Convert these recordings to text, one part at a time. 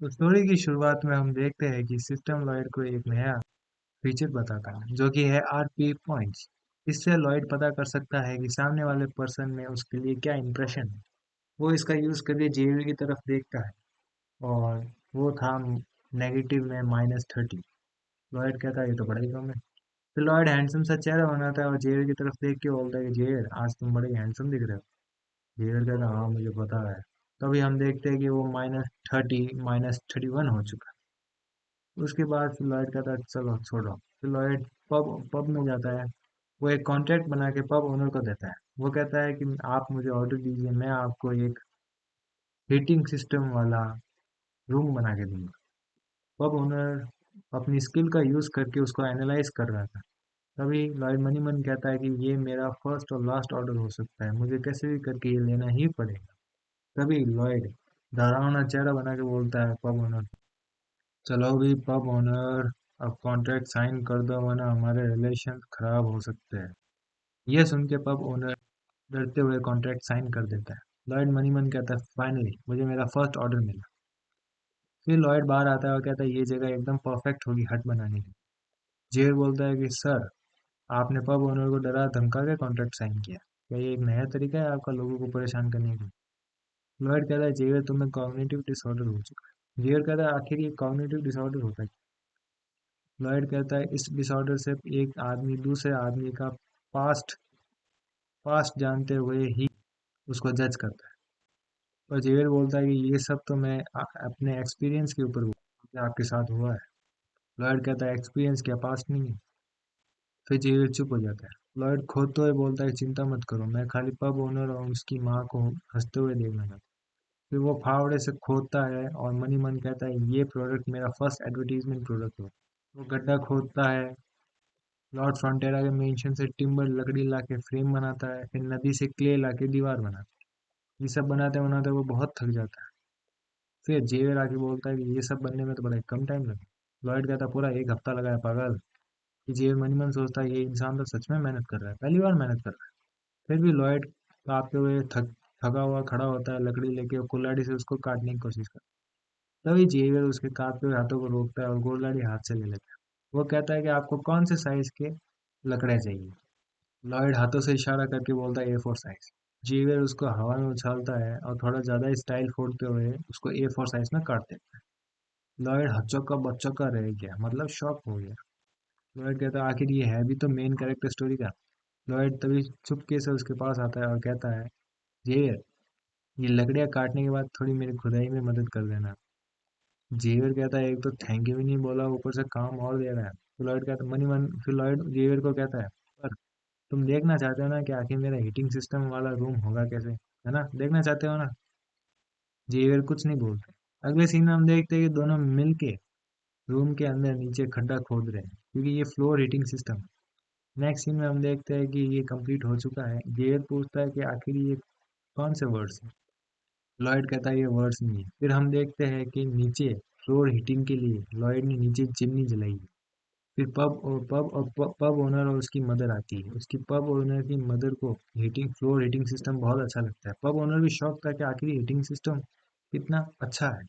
तो स्टोरी की शुरुआत में हम देखते हैं कि सिस्टम लॉयड को एक नया फीचर बताता है जो कि है आरपी पॉइंट्स। इससे लॉयड पता कर सकता है कि सामने वाले पर्सन में उसके लिए क्या इंप्रेशन है। वो इसका यूज करके जेवी की तरफ देखता है और वो था नेगेटिव में -30। लॉयड कहता है ये तो बड़ा ही कम है। फिर लॉयड हैंडसम सा चेहरा बनाता है और जेवियर की तरफ देख के बोलता है कि जेवियर आज तुम बड़े हैंडसम दिख रहे हो। जेवियर कहता है हाँ मुझे पता है। तभी हम देखते हैं कि वो -30 -31 हो चुका है। उसके बाद फिर लॉयड कहता है चलो छोड़ो। फिर लॉयड पब पब में जाता है। वो एक कॉन्ट्रैक्ट बना के पब ओनर को देता है। वो कहता है कि आप मुझे ऑर्डर दीजिए, मैं आपको एक हीटिंग सिस्टम वाला रूम बना के दूंगा। पब ओनर अपनी स्किल का यूज करके उसको एनालाइज कर रहा था। तभी लॉयड मनी मन कहता है कि ये मेरा फर्स्ट और लास्ट ऑर्डर हो सकता है, मुझे कैसे भी करके ये लेना ही पड़ेगा। तभी लॉयड डरावना चेहरा बना के बोलता है पब ओनर, चलो भी पब ओनर, अब कॉन्ट्रैक्ट साइन कर दो वरना हमारे रिलेशन खराब हो सकते हैं। यह सुन के पब ओनर डरते हुए कॉन्ट्रैक्ट साइन कर देता है। लॉयड मनी मन कहता है फाइनली मुझे मेरा फर्स्ट ऑर्डर मिला। फिर लॉयड बाहर आता है और कहता है ये जगह एकदम परफेक्ट होगी हट बनाने की। जेर बोलता है कि सर, आपने पब ओनर को डरा धमका के कॉन्ट्रैक्ट साइन किया, क्या ये एक नया तरीका है आपका लोगों को परेशान करने का? लॉयड कहता है जेवियर तुम्हें कॉग्निटिव डिसऑर्डर हो चुका है। जेवियर कहता है आखिर ये कॉग्निटिव डिसऑर्डर होता है क्या? लॉयड कहता है इस डिसऑर्डर से एक आदमी दूसरे आदमी का पास्ट पास्ट जानते हुए ही उसको जज करता है। और जेवियर बोलता है कि ये सब तो मैं अपने एक्सपीरियंस के ऊपर बोल रहा हूँ, आपके साथ हुआ है। लॉयड कहता है एक्सपीरियंस क्या पास्ट नहीं है? फिर जेवियर चुप हो जाता है। लॉयड खोदते हुए बोलता है चिंता मत करो, मैं खाली पब ओनर और उसकी माँ को हंसते हुए देखना चाहता हूँ। फिर वो फावड़े से खोदता है और मनी मन कहता है ये प्रोडक्ट मेरा फर्स्ट एडवर्टीजमेंट प्रोडक्ट हो। वो गड्ढा खोदता है। लॉर्ड फ्रंटेरा के मेंशन से टिम्बर लकड़ी ला के फ्रेम बनाता है, फिर नदी से क्ले ला के दीवार बनाता है। ये सब बनाते बनाते वो बहुत थक जाता है। फिर जेवियर आके बोलता है कि ये सब बनने में तो बड़ा कम टाइम लगा। लॉयड कहता है पूरा 1 हफ्ता लगा है पागल। कि जेवियर मनी मन सोचता है ये इंसान तो सच में मेहनत कर रहा है, पहली बार मेहनत कर रहा है। फिर भी लॉयड कांपते हुए थका हुआ खड़ा होता है, लकड़ी लेके और कुल्हाड़ी से उसको काटने की कोशिश करता है। तभी जेवियर उसके कांपते हुए हाथों को रोकता है और कुल्हाड़ी हाथ से ले लेता है। वो कहता है कि आपको कौन से साइज के लकड़े चाहिए? लॉयड हाथों से इशारा करके बोलता है A4 साइज। जेवियर उसको हवा में उछालता है और थोड़ा ज्यादा स्टाइल फोड़ते हुए उसको A4 साइज में काट देता है। लॉयड हच्चों का बच्चों का रह गया, मतलब शॉक हो गया। लॉयड कहता है आखिर ये है भी तो मेन कैरेक्टर स्टोरी का। लॉयड तभी चुपके से उसके पास आता है और कहता है जेवियर, ये लकड़ियाँ काटने के बाद थोड़ी मेरी खुदाई में मदद कर देना। जेवियर कहता है एक तो थैंक यू भी नहीं बोला, ऊपर से काम और दे रहा है। तो लॉयड कहता है मनी मन फिर लॉयड जेवियर को कहता है पर तुम देखना चाहते हो ना कि आखिर मेरा हीटिंग सिस्टम वाला रूम होगा कैसे, है ना? देखना चाहते हो ना? जेवियर कुछ नहीं बोलते। अगले सीन में हम देखते हैं कि दोनों मिलके रूम के अंदर नीचे खड्डा खोद रहे हैं क्योंकि ये फ्लोर हीटिंग सिस्टम है। नेक्स्ट सीन में हम देखते हैं कि ये कंप्लीट हो चुका है। जेवियर पूछता है कि आखिर ये कौन से वर्ड्स हैं? लॉयड कहता है ये वर्ड्स नहीं है। फिर हम देखते हैं कि नीचे फ्लोर हीटिंग के लिए लॉयड ने नीचे चिमनी जलाई है। फिर पब ओनर और उसकी मदर आती है। उसकी पब ओनर की मदर को हीटिंग फ्लोर हीटिंग सिस्टम बहुत अच्छा लगता है। पब ओनर भी शौक था कि आखिर हीटिंग सिस्टम कितना अच्छा है।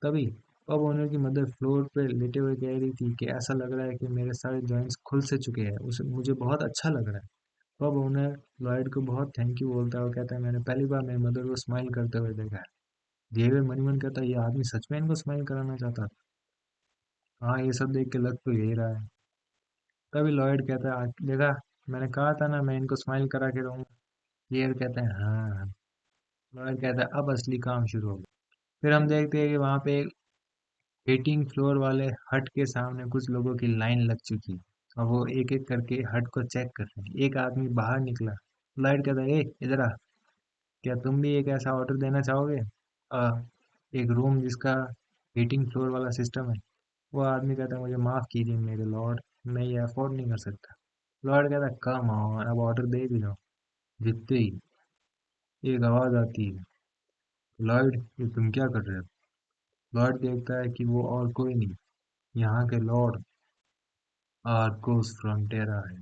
तभी पब ओनर की मदर फ्लोर पे लेटे हुए कह रही थी कि ऐसा लग रहा है कि मेरे सारे जॉइंट्स खुल से चुके हैं, उसे मुझे बहुत अच्छा लग रहा है। पब ओनर लॉयड को बहुत थैंक यू बोलता है और कहता है मैंने पहली बार मेरी मदर को स्माइल करते हुए देखा है। जेवियर मनी मन कहता है ये आदमी सच में इनको स्माइल कराना चाहता था। हाँ ये सब देख के लग तो यही रहा है। तभी लॉयड कहता है देखा, मैंने कहा था ना मैं इनको स्माइल करा के रहूंगा। जेवियर कहता है हाँ। लॉयड कहता है अब असली काम शुरू होगा। फिर हम देखते हैं कि वहां पे एक 18 फ्लोर वाले हट के सामने कुछ लोगों की लाइन लग चुकी है और वो एक एक करके हट को चेक कर रहे हैं। एक आदमी बाहर निकला। लॉयड कहता है ए इधर आ, क्या तुम भी एक ऐसा ऑर्डर देना चाहोगे? आ, एक रूम जिसका 18 फ्लोर वाला सिस्टम है। वो आदमी कहता है मुझे माफ कीजिए मेरे लॉर्ड, मैं ये अफोर्ड नहीं कर सकता। लॉर्ड कहता है कम ऑन, अब ऑर्डर दे भी दो। जितते ही एक आवाज आती है, लॉर्ड ये तुम क्या कर रहे हो? लॉर्ड देखता है कि वो और कोई नहीं, यहाँ के लॉर्ड आर्कोस फ्रंटेरा है।